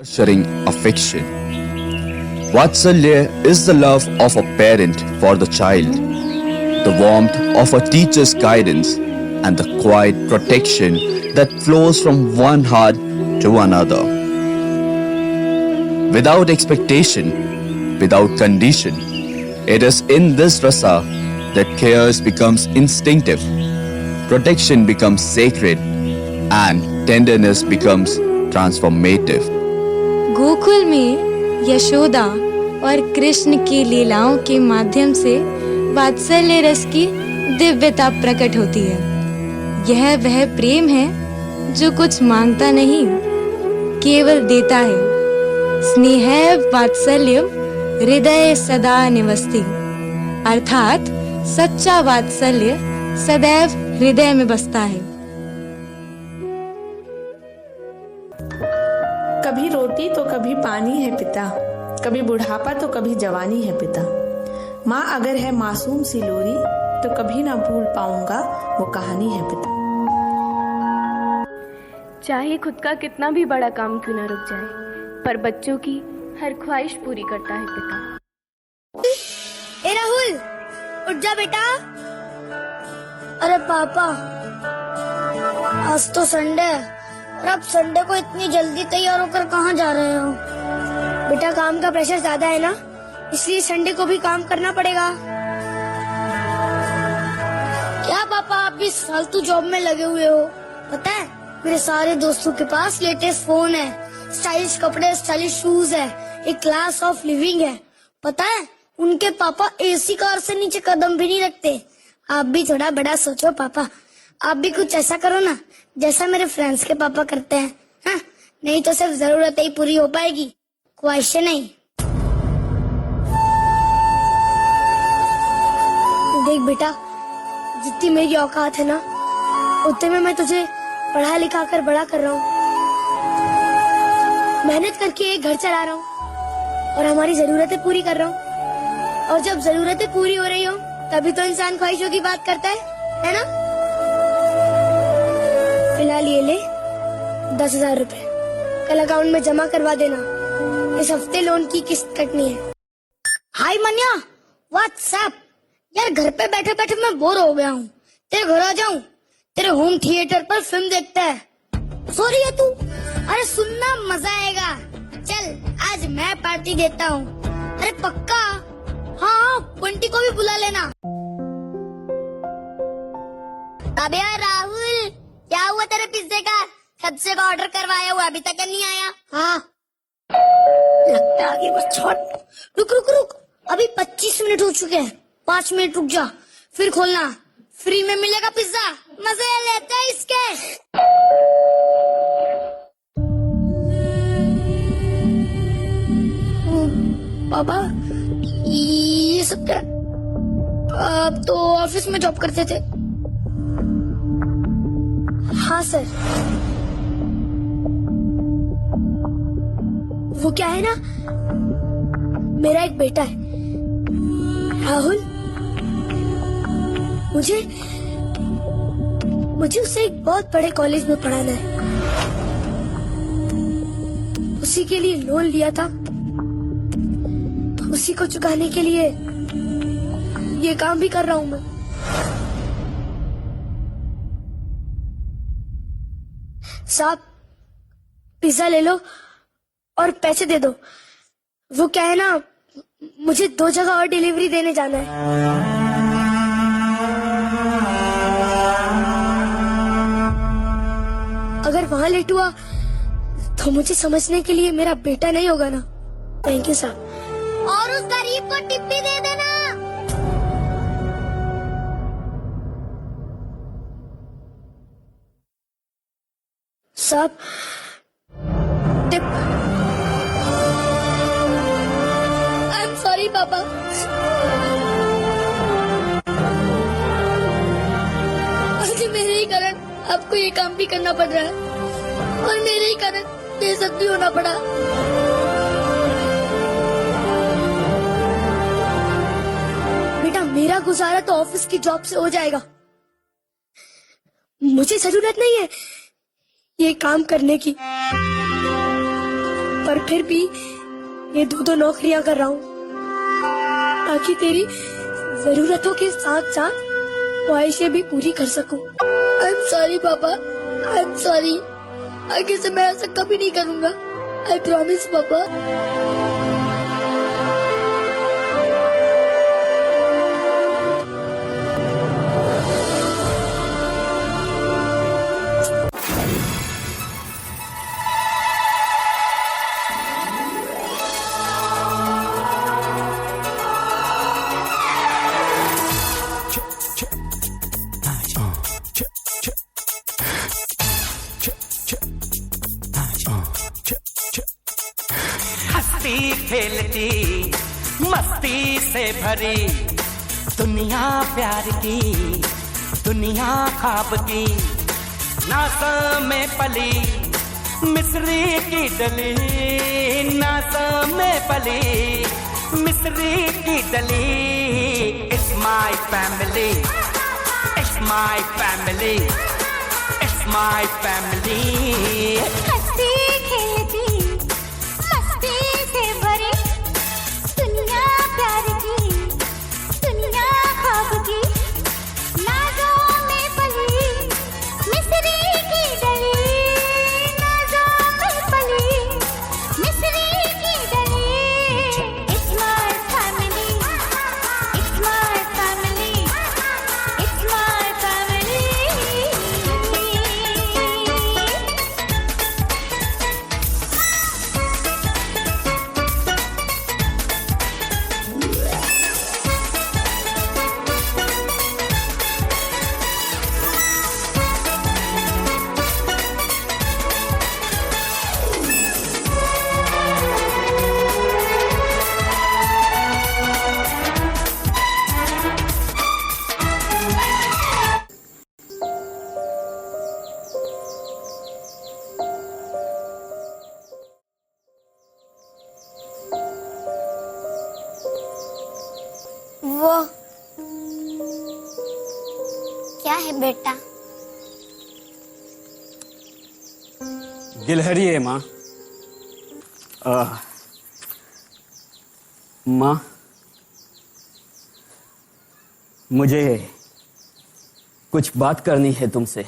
nurturing affection. Vatsalya is the love of a parent for the child, the warmth of a teacher's guidance, and the quiet protection that flows from one heart to another. Without expectation, without condition, it is in this rasa that care becomes instinctive, protection becomes sacred, and tenderness becomes transformative. Gokul में यशोदा और कृष्ण की लीलाओं के माध्यम से वात्सल्य रस की दिव्यता प्रकट होती है। यह वह प्रेम है जो कुछ मांगता नहीं, केवल देता है। स्नेह वात्सल्यम हृदय सदा निवसति, अर्थात सच्चा वात्सल्य सदैव हृदय में बसता है। कभी रोटी तो कभी पानी है पिता, कभी बुढ़ापा तो कभी जवानी है पिता। माँ अगर है मासूम सी लोरी तो कभी ना भूल पाऊंगा वो कहानी है पिता। चाहे खुद का कितना भी बड़ा काम क्यों ना रुक जाए, पर बच्चों की हर ख्वाहिश पूरी करता है पिता। ए राहुल, उठ जा बेटा। अरे पापा, आज तो संडे है और अब संडे को इतनी जल्दी तैयार होकर कहाँ जा रहे हो? बेटा काम का प्रेशर ज्यादा है ना, इसलिए संडे को भी काम करना पड़ेगा। क्या पापा आप भी फालतू जॉब में लगे हुए हो? पता है मेरे सारे दोस्तों के पास लेटेस्ट फोन है, स्टाइलिश कपड़े, स्टाइलिश शूज है, एक क्लास ऑफ लिविंग है। पता है उनके पापा एसी कार से नीचे कदम भी नहीं रखते। आप भी थोड़ा बड़ा सोचो पापा, आप भी कुछ ऐसा करो ना जैसा मेरे फ्रेंड्स के पापा करते हैं। हाँ? नहीं तो सिर्फ जरूरतें ही पूरी हो पाएगी, ख्वाहिशें नहीं। देख बेटा, जितनी मेरी औकात है ना उतने में मैं तुझे पढ़ा लिखा कर बड़ा कर रहा हूँ, मेहनत करके एक घर चला रहा हूँ और हमारी जरूरतें पूरी कर रहा हूँ। और जब जरूरतें पूरी हो रही हो तभी तो इंसान ख्वाहिशों की बात करता है ना? फिलहाल ये ले 10,000 रुपए, कल अकाउंट में जमा करवा देना। इस हफ्ते लोन की किस्त कटनी है। हाय मन्या, व्हाट्सएप। यार घर पे बैठे बैठे मैं बोर हो गया हूँ, तेरे घर आ जाऊँ? तेरे होम थिएटर पर फिल्म देखता है। सॉरी है तू? अरे सुनना, मजा आएगा। चल आज मैं पार्टी देता हूँ। अरे पक्का? हाँ, बंटी को भी बुला लेना। अबे यार राहुल, क्या हुआ तेरे पिज्जे का? कब से का ऑर्डर करवाया हुआ, अभी तक नहीं आया? हाँ लगता है आगे बस छोड़। रुक रुक रुक, अभी 25 मिनट हो चुके हैं। 5 मिनट रुक जा, फिर खोलना। फ्री में मिलेगा पिज्जा, मजे लेते हैं इसके। पापा ये सब क्या? आप तो ऑफिस में जॉब करते थे। हाँ सर। वो क्या है ना, मेरा एक बेटा है राहुल, मुझे उसे एक बहुत बड़े कॉलेज में पढ़ाना है। उसी के लिए लोन लिया था, उसी को चुकाने के लिए ये काम भी कर रहा हूँ मैं। साहब पिज्जा ले लो और पैसे दे दो। वो क्या है ना, मुझे 2 जगह और डिलीवरी देने जाना है। अगर वहां लेट हुआ तो मुझे समझने के लिए मेरा बेटा नहीं होगा ना। थैंक यू साहब। और उस गरीब को टिप भी दे देना। साहब टिप। आई एम सॉरी पापा। आज मेरे ही कारण आपको ये काम भी करना पड़ रहा है और मेरे ही कारण बेइज्जत भी होना पड़ा। बेटा मेरा गुजारा तो ऑफिस की जॉब से हो जाएगा, मुझे जरूरत नहीं है ये काम करने की। पर फिर भी ये दो नौकरियां कर रहा हूँ ताकि तेरी जरूरतों के साथ साथ ख्वाहिशें भी पूरी कर सकूं। आई एम सॉरी पापा, आई एम सॉरी। आगे से मैं ऐसा कभी नहीं करूंगा। आई प्रॉमिस पापा। हंसती खेलती मस्ती से भरी दुनिया प्यार की, दुनिया ख्वाब की, नाज़ में पली मिस्री की डली, नाज़ में पली मिस्री की डली। It's my family, it's my family, it's my family। हंसती खेलती मस्ती से भरी दुनिया प्यार की, दुनिया ख्वाब की, नाज़ों में पली मिस्री की डली, नाज़ों में पली मिस्री की डली। It's my family, it's my family, it's my family। वो क्या है बेटा? गिलहरी है माँ। माँ, मुझे कुछ बात करनी है तुमसे।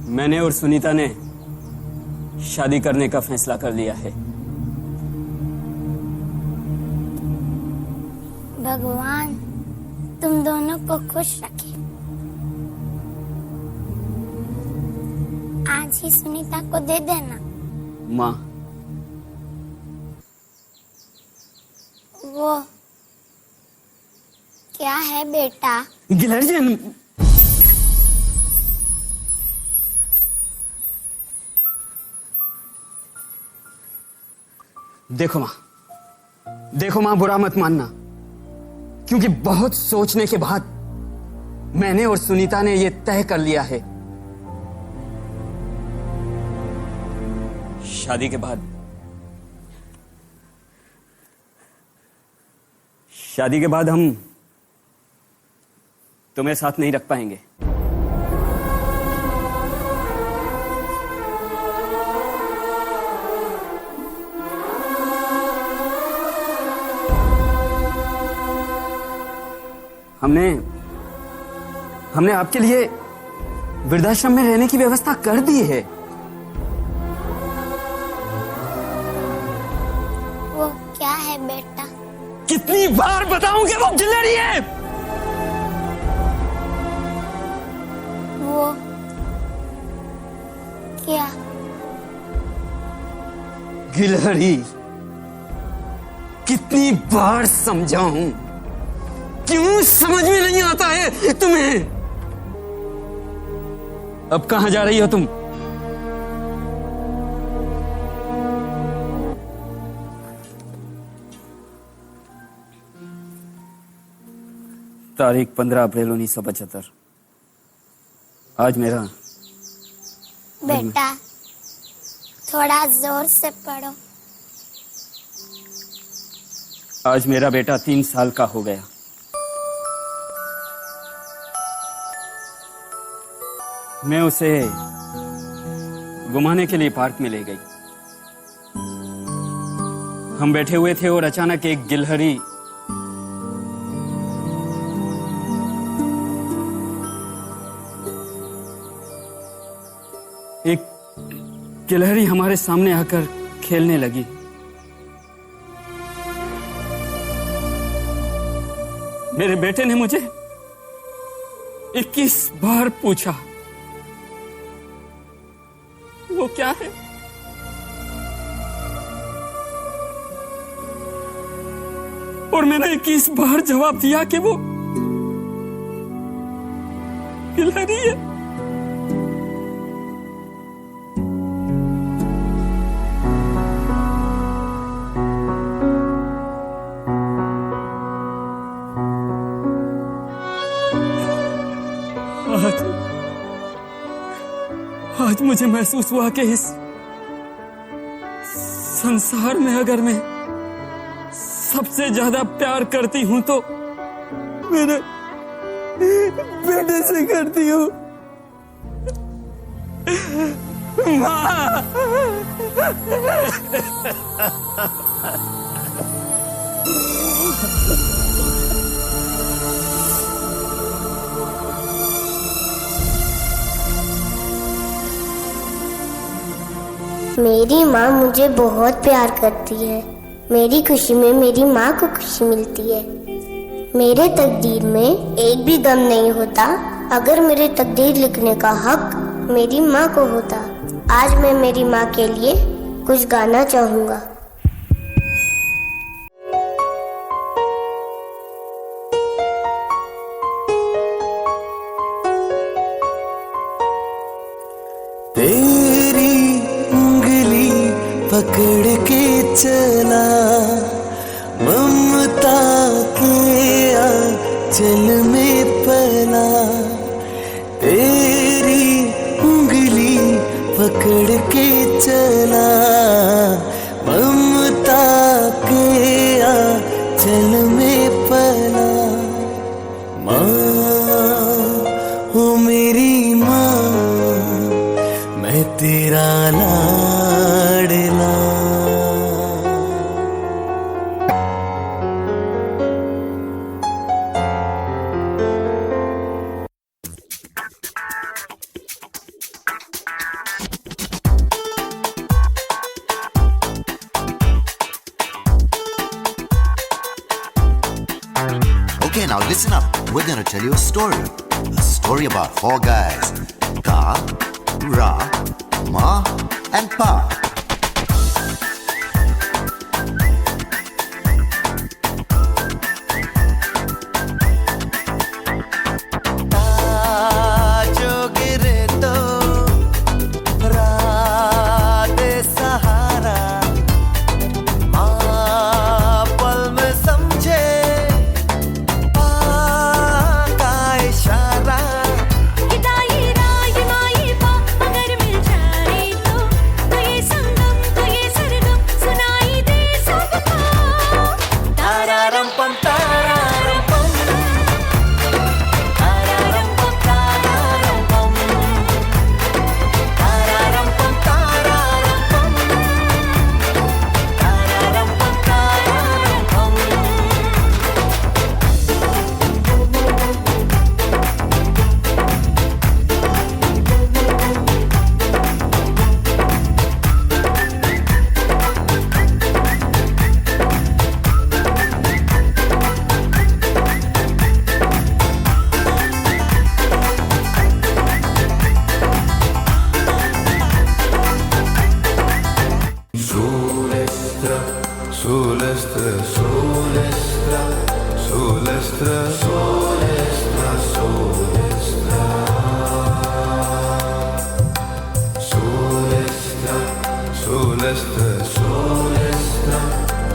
मैंने और सुनीता ने शादी करने का फैसला कर लिया है। भगवान तुम दोनों को खुश रखे। आज ही सुनीता को दे देना। माँ, वो क्या है बेटा? गिलहरी। देखो माँ, बुरा मत मानना, क्योंकि बहुत सोचने के बाद मैंने और सुनीता ने ये तय कर लिया है। शादी के बाद हम तुम्हें साथ नहीं रख पाएंगे। हमने आपके लिए वृद्धाश्रम में रहने की व्यवस्था कर दी है। वो क्या है बेटा? कितनी बार बताऊं कि वो गिलहरी है? वो क्या? गिलहरी। कितनी बार समझाऊं? क्यों समझ में नहीं आता है तुम्हें? अब कहां जा रही हो तुम? तारीख 15 अप्रैल 1975। आज मेरा बेटा थोड़ा जोर से पढ़ो। आज मेरा बेटा 3 साल का हो गया। मैं उसे घुमाने के लिए पार्क में ले गई। हम बैठे हुए थे और अचानक एक गिलहरी हमारे सामने आकर खेलने लगी। मेरे बेटे ने मुझे 21 बार पूछा, वो क्या है? और मैंने 21 बार जवाब दिया कि वो गिलहरी है। आज मुझे महसूस हुआ कि इस संसार में अगर मैं सबसे ज्यादा प्यार करती हूं तो मेरे बेटे से करती हूं। माँ, मेरी माँ मुझे बहुत प्यार करती है। मेरी खुशी में मेरी माँ को खुशी मिलती है। मेरे तकदीर में एक भी गम नहीं होता अगर मेरे तकदीर लिखने का हक मेरी माँ को होता। आज मैं मेरी माँ के लिए कुछ गाना चाहूँगा। तेरी उंगली पकड़ के चला, ममता के आंचल में पला। तेरी उंगली पकड़ के चला, ममता के आंचल में पला। माँ हो मेरी माँ, मैं तेरा लाडला। Okay, now listen up. We're gonna tell you a story. A story about 4 guys. Ka, Ra, Ma, and Pa. जो गिरे तो रात सहारा, माँ पल में समझे पा का इशारा। तारारम पम तारारम पम, तारारम पम तारारम पम, तारारम पम तारारम पम, तारारम पम तारारम पम। Solestra, solestra, solestra, solestra, solestra, solestra, solestra, solestra,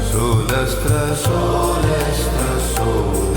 solestra, solestra, solestra.